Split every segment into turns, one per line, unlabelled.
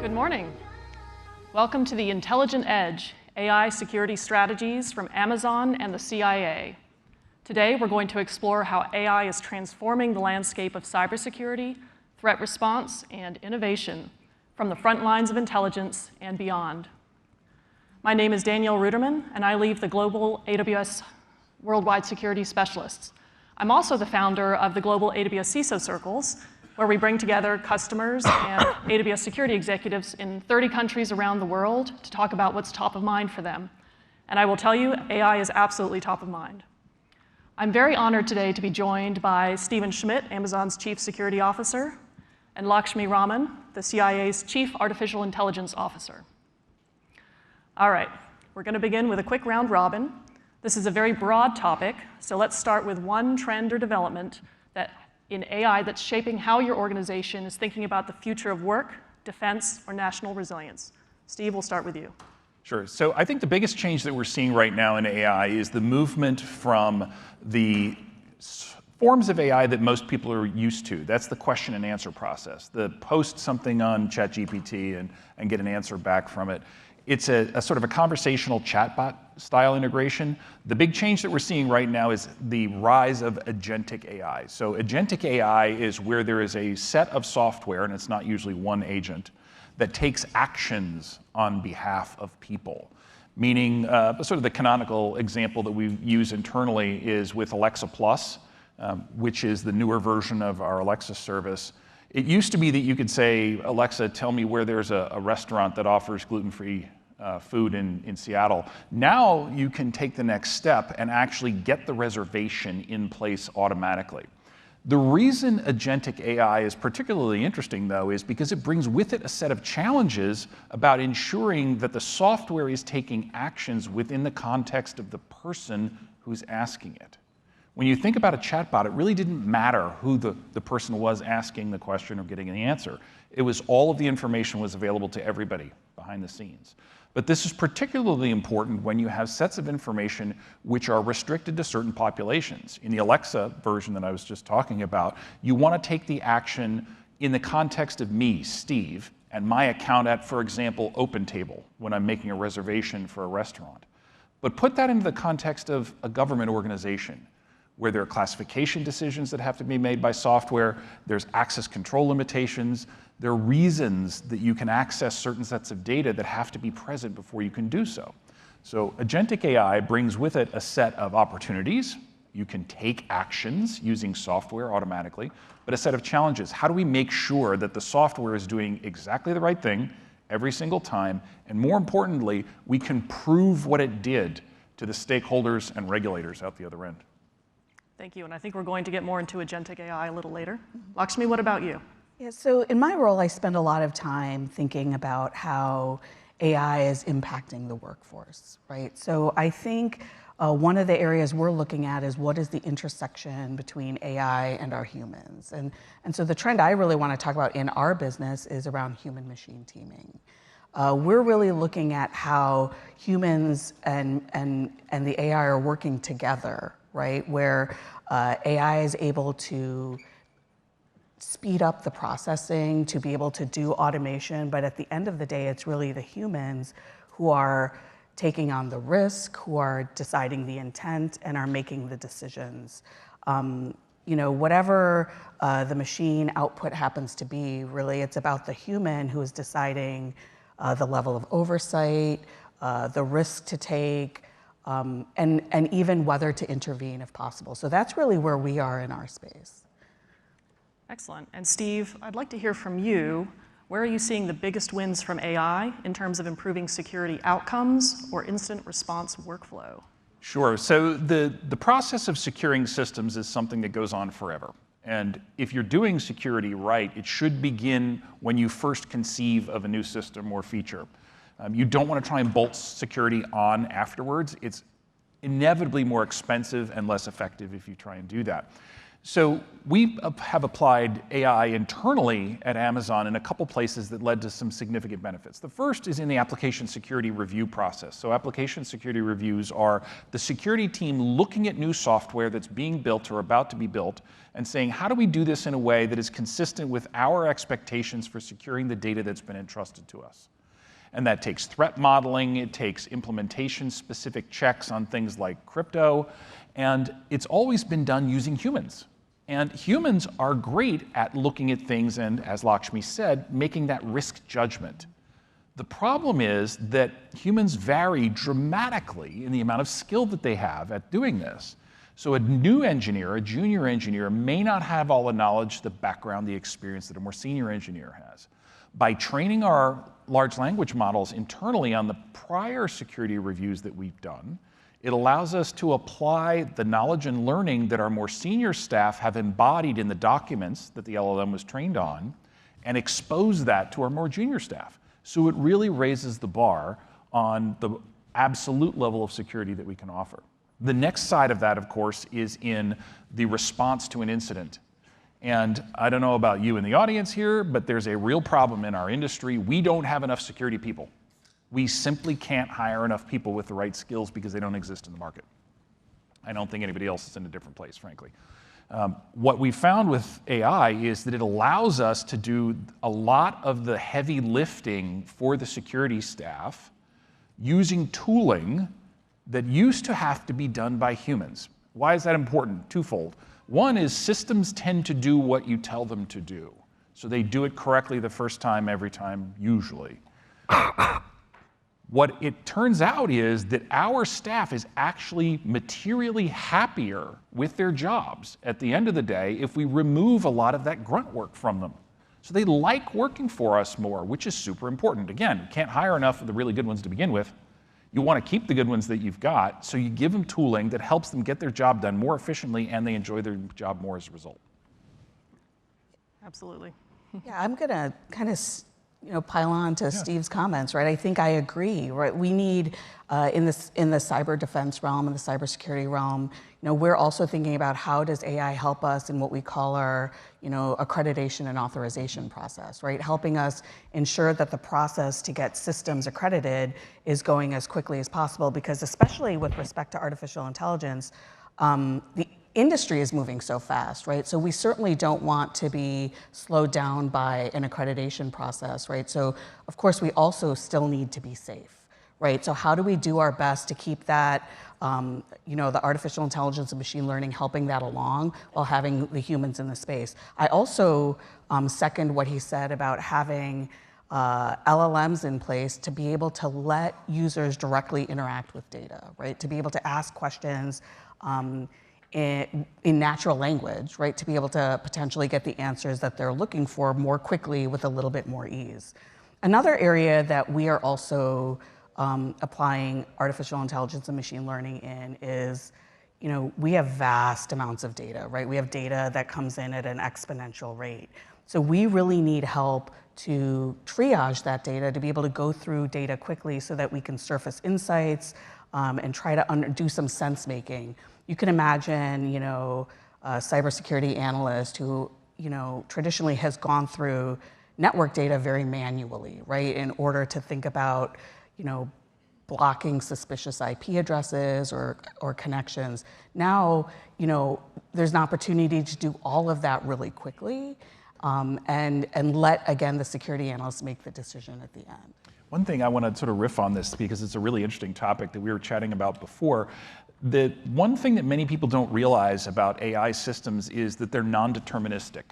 Good morning. Welcome to the Intelligent Edge, AI security strategies from Amazon and the CIA. Today, we're going to explore how AI is transforming the landscape of cybersecurity, threat response, and innovation from the front lines of intelligence and beyond. My name is Danielle Ruderman, and I lead the global AWS Worldwide Security Specialists. I'm also the founder of the global AWS CISO Circles, where we bring together customers and AWS security executives in 30 countries around the world to talk about what's top of mind for them. And I will tell you, AI is absolutely top of mind. I'm very honored today to be joined by Stephen Schmidt, Amazon's Chief Security Officer, and Lakshmi Raman, the CIA's Chief Artificial Intelligence Officer. All right, we're going to begin with a quick round robin. This is a very broad topic, so let's start with one trend or development in AI that's shaping how your organization is thinking about the future of work, defense, or national resilience. Steve, we'll start with you.
Sure. So I think the biggest change that we're seeing right now in AI is the movement from the forms of AI that most people are used to. That's the question and answer process. The post something on ChatGPT and get an answer back from it. It's a sort of a conversational chatbot style integration. The big change that we're seeing right now is the rise of agentic AI. So agentic AI is where there is a set of software, and it's not usually one agent, that takes actions on behalf of people. Meaning, sort of the canonical example that we use internally is with Alexa Plus, which is the newer version of our Alexa service. It used to be that you could say, Alexa, tell me where there's a restaurant that offers gluten-free food in Seattle. Now you can take the next step and actually get the reservation in place automatically. The reason agentic AI is particularly interesting, though, is because it brings with it a set of challenges about ensuring that the software is taking actions within the context of the person who's asking it. When you think about a chatbot, it really didn't matter who the person was asking the question or getting the answer. It was all of the information was available to everybody behind the scenes. But this is particularly important when you have sets of information which are restricted to certain populations. In the Alexa version that I was just talking about, you want to take the action in the context of me, Steve, and my account at, for example, OpenTable, when I'm making a reservation for a restaurant. But put that into the context of a government organization, where there are classification decisions that have to be made by software, there's access control limitations, there are reasons that you can access certain sets of data that have to be present before you can do so. So agentic AI brings with it a set of opportunities. You can take actions using software automatically, but a set of challenges. How do we make sure that the software is doing exactly the right thing every single time? And more importantly, we can prove what it did to the stakeholders and regulators out the other end.
Thank you, and I think we're going to get more into agentic AI a little later. Lakshmi, what about you?
Yeah, so in my role, I spend a lot of time thinking about how AI is impacting the workforce, right? So I think one of the areas we're looking at is what is the intersection between AI and our humans? And so the trend I really want to talk about in our business is around human-machine teaming. We're really looking at how humans and the AI are working together, right? Where AI is able to speed up the processing, to be able to do automation, but at the end of the day, it's really the humans who are taking on the risk, who are deciding the intent, and are making the decisions. Whatever the machine output happens to be, really, it's about the human who is deciding the level of oversight, the risk to take, and even whether to intervene if possible. So that's really where we are in our space.
Excellent. And Steve, I'd like to hear from you. Where are you seeing the biggest wins from AI in terms of improving security outcomes or incident response workflow?
Sure. So the process of securing systems is something that goes on forever. And if you're doing security right, it should begin when you first conceive of a new system or feature. You don't want to try and bolt security on afterwards. It's inevitably more expensive and less effective if you try and do that. So we have applied AI internally at Amazon in a couple places that led to some significant benefits. The first is in the application security review process. So application security reviews are the security team looking at new software that's being built or about to be built and saying, how do we do this in a way that is consistent with our expectations for securing the data that's been entrusted to us? And that takes threat modeling, it takes implementation-specific checks on things like crypto, and it's always been done using humans. And humans are great at looking at things and, as Lakshmi said, making that risk judgment. The problem is that humans vary dramatically in the amount of skill that they have at doing this. So a new engineer, a junior engineer, may not have all the knowledge, the background, the experience that a more senior engineer has. By training our large language models internally on the prior security reviews that we've done, it allows us to apply the knowledge and learning that our more senior staff have embodied in the documents that the LLM was trained on and expose that to our more junior staff. So it really raises the bar on the absolute level of security that we can offer. The next side of that, of course, is in the response to an incident. And I don't know about you in the audience here, but there's a real problem in our industry. We don't have enough security people. We simply can't hire enough people with the right skills because they don't exist in the market. I don't think anybody else is in a different place, frankly. What we found with AI is that it allows us to do a lot of the heavy lifting for the security staff using tooling that used to have to be done by humans. Why is that important? Twofold. One is systems tend to do what you tell them to do. So they do it correctly the first time, every time, usually. What it turns out is that our staff is actually materially happier with their jobs at the end of the day if we remove a lot of that grunt work from them. So they like working for us more, which is super important. Again, you can't hire enough of the really good ones to begin with. You want to keep the good ones that you've got, so you give them tooling that helps them get their job done more efficiently, and they enjoy their job more as a result.
Absolutely.
Yeah, I'm going to kind of pile on to Steve's comments, right? I think I agree, right? We need, in the cyber defense realm and the cybersecurity realm, we're also thinking about how does AI help us in what we call our, accreditation and authorization process, right? Helping us ensure that the process to get systems accredited is going as quickly as possible, because especially with respect to artificial intelligence, the industry is moving so fast, right? So we certainly don't want to be slowed down by an accreditation process, right? So of course we also still need to be safe, right? So how do we do our best to keep that, the artificial intelligence and machine learning helping that along while having the humans in the space? I also second what he said about having LLMs in place to be able to let users directly interact with data, right? To be able to ask questions in natural language, right? To be able to potentially get the answers that they're looking for more quickly with a little bit more ease. Another area that we are also applying artificial intelligence and machine learning in is, we have vast amounts of data, right? We have data that comes in at an exponential rate. So we really need help to triage that data, to be able to go through data quickly so that we can surface insights and try to do some sense making. You can imagine, a cybersecurity analyst who, traditionally has gone through network data very manually, right? In order to think about, blocking suspicious IP addresses or connections. Now, there's an opportunity to do all of that really quickly and let, again, the security analysts make the decision at the end.
One thing I want to sort of riff on this, because it's a really interesting topic that we were chatting about before. The one thing that many people don't realize about AI systems is that they're non-deterministic.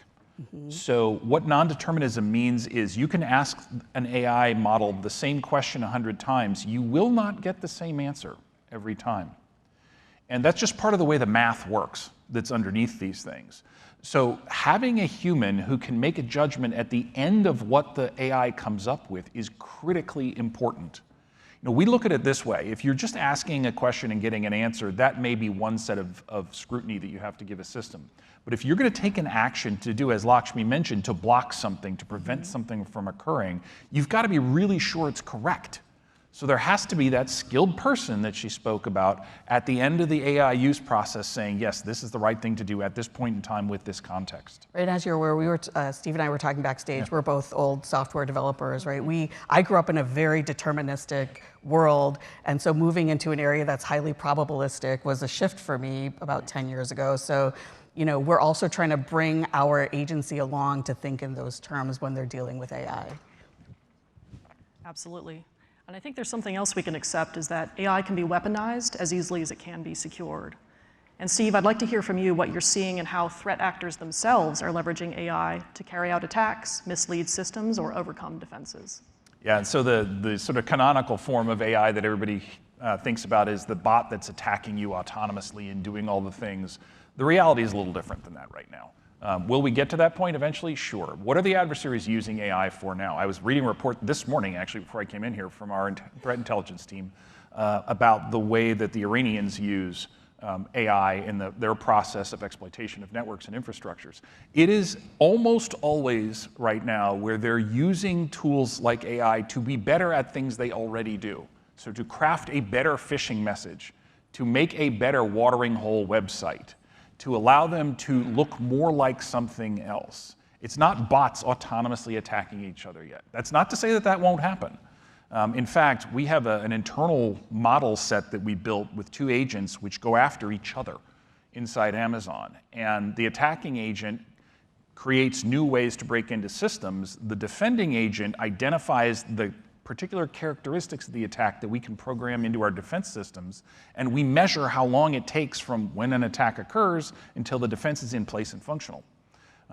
Mm-hmm. So what non-determinism means is you can ask an AI model the same question 100 times. You will not get the same answer every time. And that's just part of the way the math works that's underneath these things. So having a human who can make a judgment at the end of what the AI comes up with is critically important. We look at it this way. If you're just asking a question and getting an answer, that may be one set of scrutiny that you have to give a system. But if you're going to take an action to do, as Lakshmi mentioned, to block something, to prevent something from occurring, you've got to be really sure it's correct. So there has to be that skilled person that she spoke about at the end of the AI use process saying, yes, this is the right thing to do at this point in time with this context.
Right, as you're aware, Steve and I were talking backstage, we're both old software developers, right? I grew up in a very deterministic world, and so moving into an area that's highly probabilistic was a shift for me about 10 years ago. So, we're also trying to bring our agency along to think in those terms when they're dealing with AI.
Absolutely. And I think there's something else we can accept is that AI can be weaponized as easily as it can be secured. And Steve, I'd like to hear from you what you're seeing and how threat actors themselves are leveraging AI to carry out attacks, mislead systems, or overcome defenses.
Yeah, and so the sort of canonical form of AI that everybody thinks about is the bot that's attacking you autonomously and doing all the things. The reality is a little different than that right now. Will we get to that point eventually? Sure. What are the adversaries using AI for now? I was reading a report this morning, actually, before I came in here from our threat intelligence team about the way that the Iranians use AI in their process of exploitation of networks and infrastructures. It is almost always right now where they're using tools like AI to be better at things they already do. So to craft a better phishing message, to make a better watering hole website, to allow them to look more like something else. It's not bots autonomously attacking each other yet. That's not to say that that won't happen. In fact, we have an internal model set that we built with 2 agents which go after each other inside Amazon. And the attacking agent creates new ways to break into systems. The defending agent identifies the particular characteristics of the attack that we can program into our defense systems, and we measure how long it takes from when an attack occurs until the defense is in place and functional.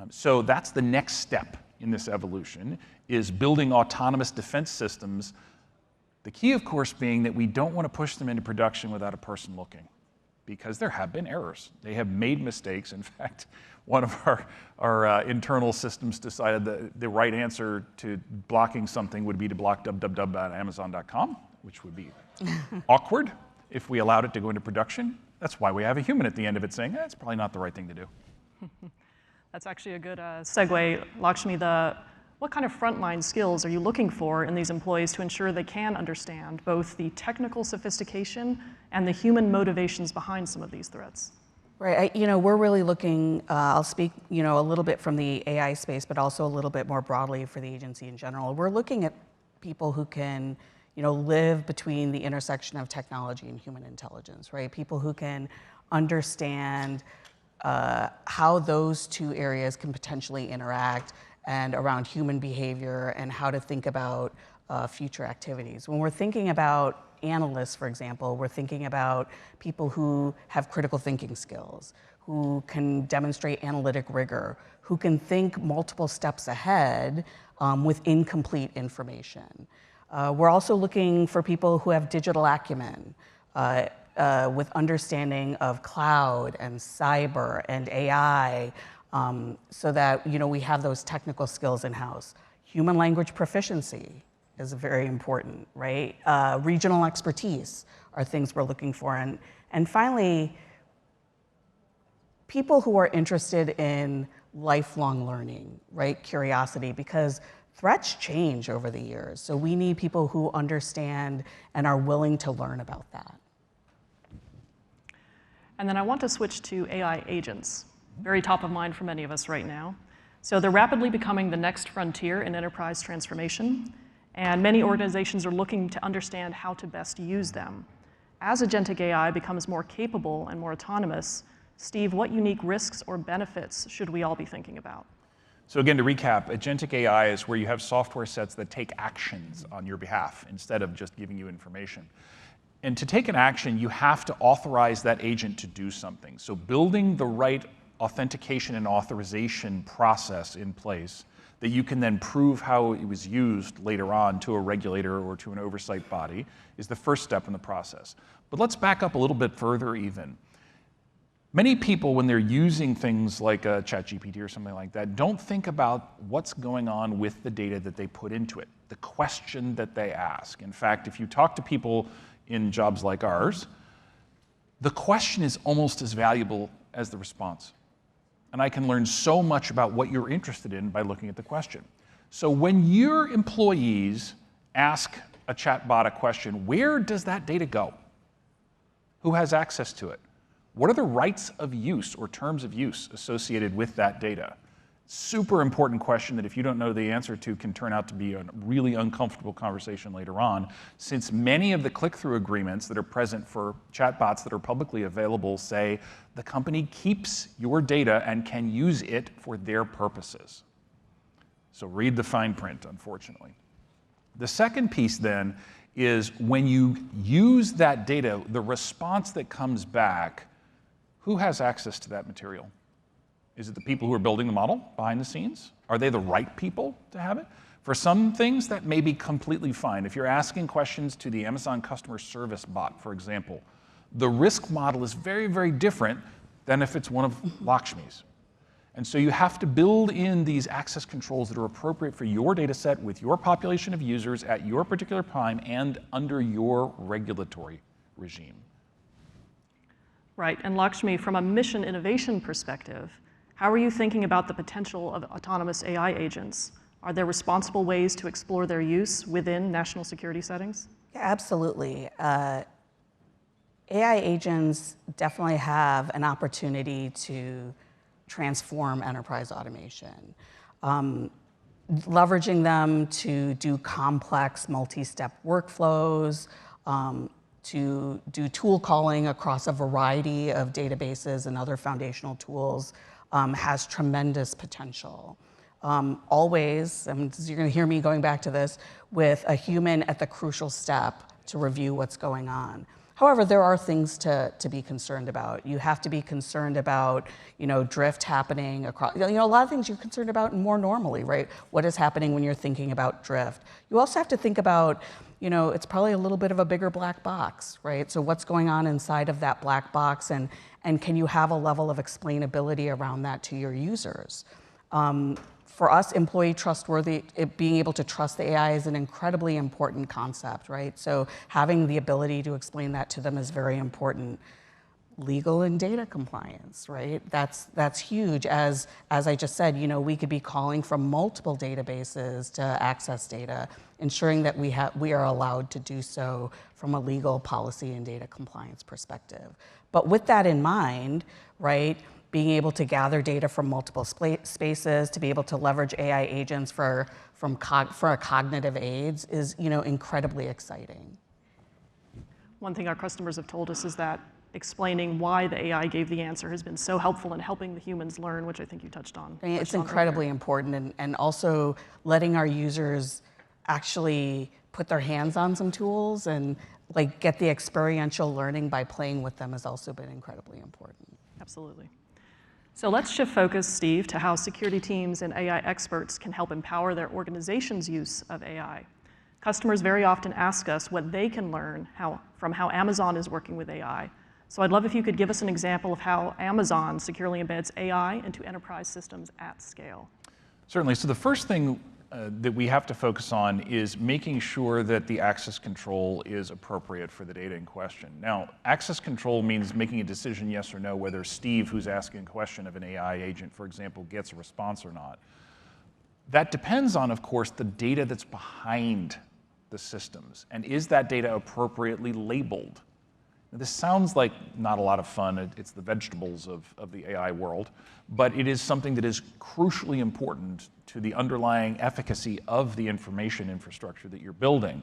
So that's the next step in this evolution, is building autonomous defense systems. The key, of course, being that we don't want to push them into production without a person looking, because there have been errors. They have made mistakes. In fact, one of our internal systems decided that the right answer to blocking something would be to block www.amazon.com, which would be awkward if we allowed it to go into production. That's why we have a human at the end of it saying, that's probably not the right thing to do.
That's actually a good segue. Lakshmi, what kind of frontline skills are you looking for in these employees to ensure they can understand both the technical sophistication and the human motivations behind some of these threats?
Right, we're really looking, I'll speak, a little bit from the AI space, but also a little bit more broadly for the agency in general. We're looking at people who can, live between the intersection of technology and human intelligence, right? People who can understand how those 2 areas can potentially interact and around human behavior and how to think about future activities. When we're thinking about analysts, for example, we're thinking about people who have critical thinking skills, who can demonstrate analytic rigor, who can think multiple steps ahead with incomplete information. We're also looking for people who have digital acumen, with understanding of cloud and cyber and AI, so that we have those technical skills in-house. Human language proficiency is very important, right? Regional expertise are things we're looking for. And finally, people who are interested in lifelong learning, right? Curiosity, because threats change over the years. So we need people who understand and are willing to learn about that.
And then I want to switch to AI agents, very top of mind for many of us right now. So they're rapidly becoming the next frontier in enterprise transformation, and many organizations are looking to understand how to best use them. As agentic AI becomes more capable and more autonomous, Steve, what unique risks or benefits should we all be thinking about?
So again, to recap, agentic AI is where you have software sets that take actions on your behalf instead of just giving you information. And to take an action, you have to authorize that agent to do something. So building the right authentication and authorization process in place that you can then prove how it was used later on to a regulator or to an oversight body is the first step in the process. But let's back up a little bit further even. Many people, when they're using things like a ChatGPT or something like that, don't think about what's going on with the data that they put into it, the question that they ask. In fact, if you talk to people in jobs like ours, the question is almost as valuable as the response. And I can learn so much about what you're interested in by looking at the question. So when your employees ask a chatbot a question, where does that data go? Who has access to it? What are the rights of use or terms of use associated with that data? Super important question that if you don't know the answer to can turn out to be a really uncomfortable conversation later on, since many of the click-through agreements that are present for chatbots that are publicly available say the company keeps your data and can use it for their purposes. So read the fine print, unfortunately. The second piece then is when you use that data, the response that comes back, who has access to that material? Is it the people who are building the model behind the scenes? Are they the right people to have it? For some things, that may be completely fine. If you're asking questions to the Amazon customer service bot, for example, the risk model is very, very different than if it's one of Lakshmi's. And so you have to build in these access controls that are appropriate for your data set with your population of users at your particular time and under your regulatory regime.
Right, and Lakshmi, from a mission innovation perspective, how are you thinking about the potential of autonomous AI agents? Are there responsible ways to explore their use within national security settings?
Yeah, absolutely. AI agents definitely have an opportunity to transform enterprise automation. Leveraging them to do complex multi-step workflows, to do tool calling across a variety of databases and other foundational tools has tremendous potential. Always, and you're going to hear me going back to this, with a human at the crucial step to review what's going on. However, there are things to be concerned about. You have to be concerned about, drift happening across, a lot of things you're concerned about more normally, right? What is happening when you're thinking about drift? You also have to think about, it's probably a little bit of a bigger black box, right? So what's going on inside of that black box, and can you have a level of explainability around that to your users? For us, employee trustworthy, being able to trust the AI is an incredibly important concept, right? So having the ability to explain that to them is very important. Legal and data compliance, right? That's huge. As I just said, we could be calling from multiple databases to access data, ensuring that we are allowed to do so from a legal policy and data compliance perspective. But with that in mind, right, being able to gather data from multiple spaces, to be able to leverage AI agents for cognitive aids is, incredibly exciting.
One thing our customers have told us is that explaining why the AI gave the answer has been so helpful in helping the humans learn, which I think you touched on.
It's incredibly important, and also letting our users actually put their hands on some tools and get the experiential learning by playing with them has also been incredibly important.
Absolutely. So let's shift focus, Steve, to how security teams and AI experts can help empower their organization's use of AI. Customers very often ask us what they can learn from how Amazon is working with AI. So I'd love if you could give us an example of how Amazon securely embeds AI into enterprise systems at scale.
Certainly. So the first thing that we have to focus on is making sure that the access control is appropriate for the data in question. Now, access control means making a decision, yes or no, whether Steve, who's asking a question of an AI agent, for example, gets a response or not. That depends on, of course, the data that's behind the systems. And is that data appropriately labeled? Now, this sounds like not a lot of fun. It's the vegetables of the AI world. But it is something that is crucially important to the underlying efficacy of the information infrastructure that you're building.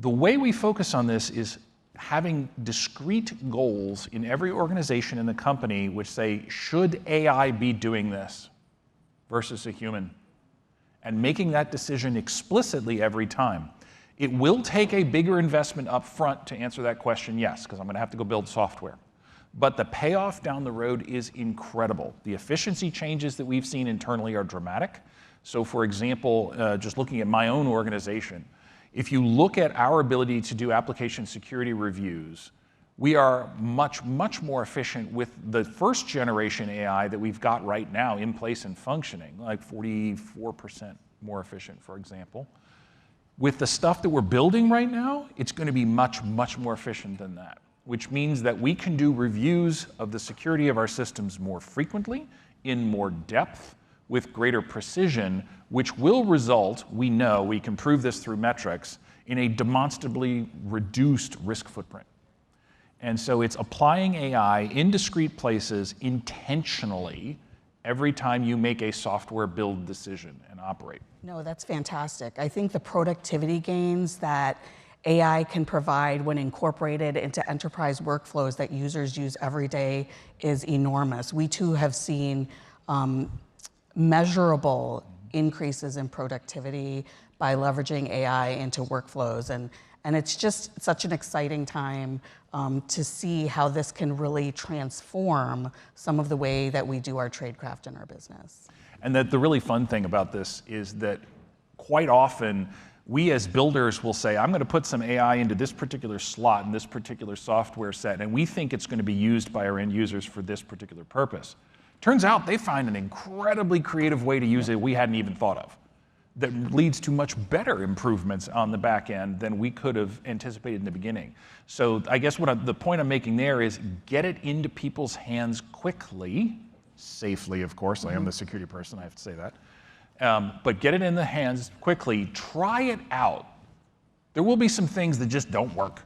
The way we focus on this is having discrete goals in every organization in the company which say, should AI be doing this versus a human? And making that decision explicitly every time. It will take a bigger investment up front to answer that question, yes, because I'm going to have to go build software. But the payoff down the road is incredible. The efficiency changes that we've seen internally are dramatic. So for example, just looking at my own organization, if you look at our ability to do application security reviews, we are much, much more efficient with the first generation AI that we've got right now in place and functioning, like 44% more efficient, for example. With the stuff that we're building right now, it's going to be much, much more efficient than that, which means that we can do reviews of the security of our systems more frequently, in more depth, with greater precision, which will result, we know, we can prove this through metrics, in a demonstrably reduced risk footprint. And so it's applying AI in discrete places intentionally every time you make a software build decision and operate.
No, that's fantastic. I think the productivity gains that AI can provide when incorporated into enterprise workflows that users use every day is enormous. We too have seen measurable increases in productivity by leveraging AI into workflows. And it's just such an exciting time to see how this can really transform some of the way that we do our tradecraft in our business.
And that the really fun thing about this is that quite often we as builders will say, I'm going to put some AI into this particular slot in this particular software set, and we think it's going to be used by our end users for this particular purpose. Turns out they find an incredibly creative way to use it we hadn't even thought of, that leads to much better improvements on the back end than we could have anticipated in the beginning. So I guess the point I'm making there is get it into people's hands quickly, safely, of course. I am the security person, I have to say that. But get it in the hands quickly, try it out. There will be some things that just don't work.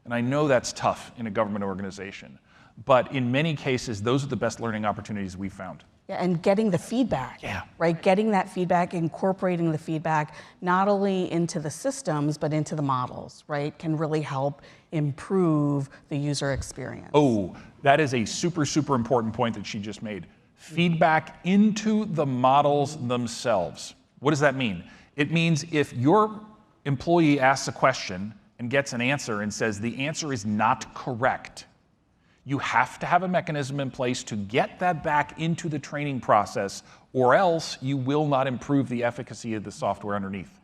And I know that's tough in a government organization. But in many cases, those are the best learning opportunities we've found.
Yeah, and getting the feedback, right? Getting that feedback, incorporating the feedback, not only into the systems, but into the models, right? Can really help improve the user experience.
Oh, that is a super, super important point that she just made. Feedback into the models themselves. What does that mean? It means if your employee asks a question and gets an answer and says the answer is not correct, you have to have a mechanism in place to get that back into the training process, or else you will not improve the efficacy of the software underneath.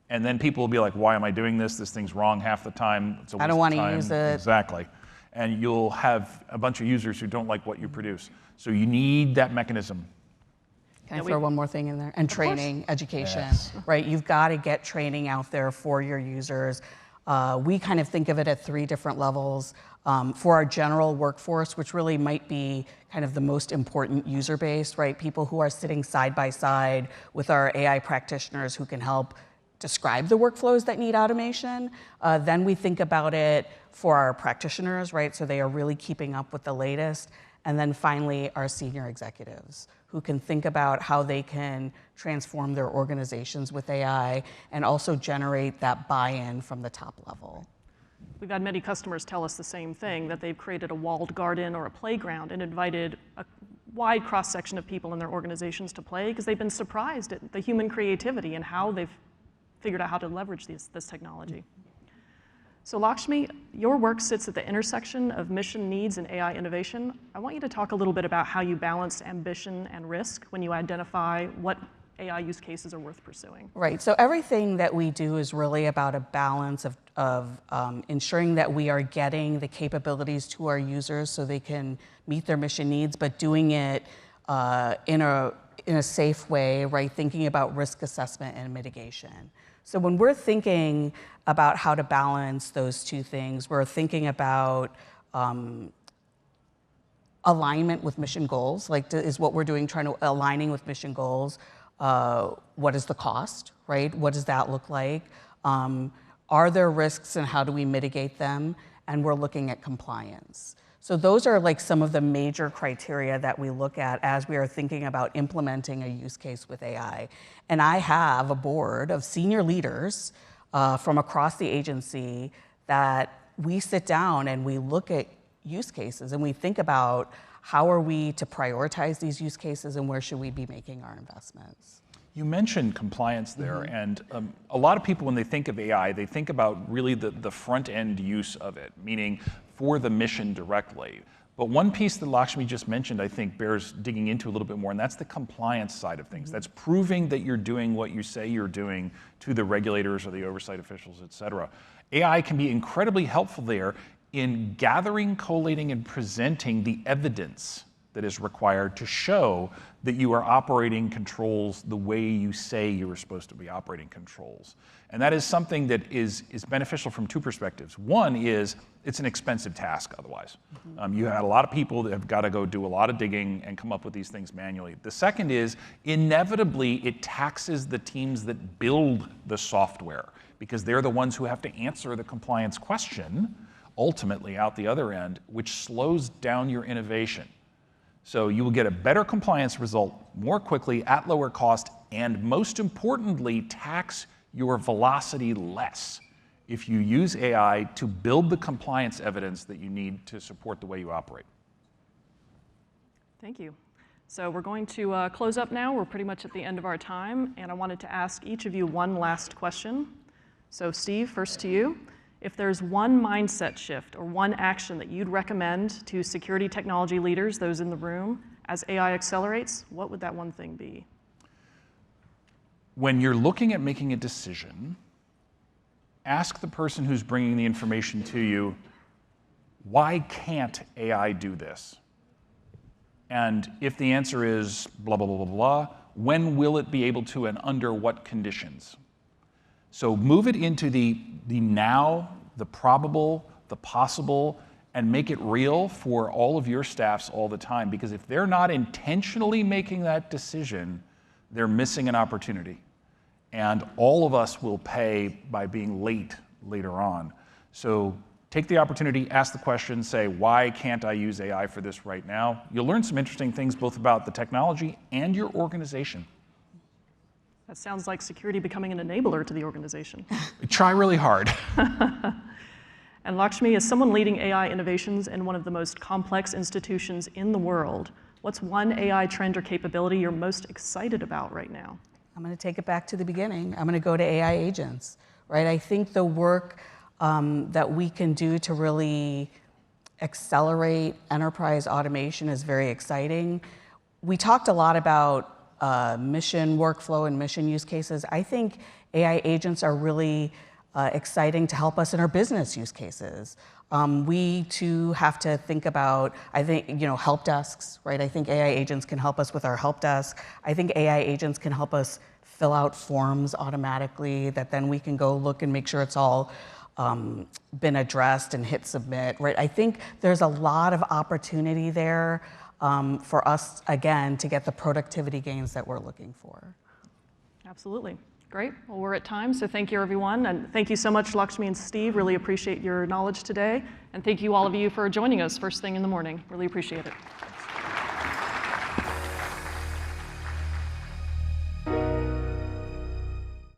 And then people will be like, why am I doing this? This thing's wrong half the time. It's a waste of time.
I don't want to use it.
Exactly. And you'll have a bunch of users who don't like what you produce. So you need that mechanism.
Can I throw one more thing in there? And training, education, right? You've got to get training out there for your users. We kind of think of it at 3 different levels. For our general workforce, which really might be kind of the most important user base, right? People who are sitting side by side with our AI practitioners who can help describe the workflows that need automation. Then we think about it for our practitioners, right? So they are really keeping up with the latest. And then finally, our senior executives who can think about how they can transform their organizations with AI and also generate that buy-in from the top level.
We've had many customers tell us the same thing, that they've created a walled garden or a playground and invited a wide cross-section of people in their organizations to play because they've been surprised at the human creativity and how they've figured out how to leverage this technology. So Lakshmi, your work sits at the intersection of mission needs and AI innovation. I want you to talk a little bit about how you balance ambition and risk when you identify what AI use cases are worth pursuing.
Right, so everything that we do is really about a balance of ensuring that we are getting the capabilities to our users so they can meet their mission needs, but doing it in a safe way, right? Thinking about risk assessment and mitigation. So when we're thinking about how to balance those 2 things, we're thinking about alignment with mission goals, like is what we're doing trying to aligning with mission goals. What is the cost, right? What does that look like? Are there risks and how do we mitigate them? And we're looking at compliance. So those are like some of the major criteria that we look at as we are thinking about implementing a use case with AI. And I have a board of senior leaders from across the agency that we sit down and we look at use cases and we think about how are we to prioritize these use cases and where should we be making our investments.
You mentioned compliance there, and a lot of people, when they think of AI, they think about really the front-end use of it, meaning for the mission directly. But one piece that Lakshmi just mentioned, I think, bears digging into a little bit more, and that's the compliance side of things. That's proving that you're doing what you say you're doing to the regulators or the oversight officials, et cetera. AI can be incredibly helpful there in gathering, collating, and presenting the evidence that is required to show that you are operating controls the way you say you are supposed to be operating controls. And that is something that is beneficial from 2 perspectives. One is it's an expensive task otherwise. You had a lot of people that have got to go do a lot of digging and come up with these things manually. The second is inevitably it taxes the teams that build the software because they're the ones who have to answer the compliance question, ultimately out the other end, which slows down your innovation. So you will get a better compliance result more quickly at lower cost, and most importantly, tax your velocity less if you use AI to build the compliance evidence that you need to support the way you operate.
Thank you. So we're going to close up now. We're pretty much at the end of our time, and I wanted to ask each of you one last question. So Steve, first to you. If there's one mindset shift or one action that you'd recommend to security technology leaders, those in the room, as AI accelerates, what would that one thing be?
When you're looking at making a decision, ask the person who's bringing the information to you, why can't AI do this? And if the answer is blah, blah, blah, blah, blah, when will it be able to and under what conditions? So move it into the now, the probable, the possible, and make it real for all of your staffs all the time. Because if they're not intentionally making that decision, they're missing an opportunity. And all of us will pay by being late later on. So take the opportunity, ask the question, say, why can't I use AI for this right now? You'll learn some interesting things both about the technology and your organization.
That sounds like security becoming an enabler to the organization.
Try really hard.
And Lakshmi, as someone leading AI innovations in one of the most complex institutions in the world, what's one AI trend or capability you're most excited about right now?
I'm going to take it back to the beginning. I'm going to go to AI agents, right? I think the work that we can do to really accelerate enterprise automation is very exciting. We talked a lot about mission workflow and mission use cases. I think AI agents are really exciting to help us in our business use cases. We too have to think about, I think, help desks, right? I think AI agents can help us with our help desk. I think AI agents can help us fill out forms automatically that then we can go look and make sure it's all been addressed and hit submit, right? I think there's a lot of opportunity there for us, again, to get the productivity gains that we're looking for.
Absolutely. Great. Well, we're at time, so thank you, everyone. And thank you so much, Lakshmi and Steve. Really appreciate your knowledge today. And thank you, all of you, for joining us first thing in the morning. Really appreciate it.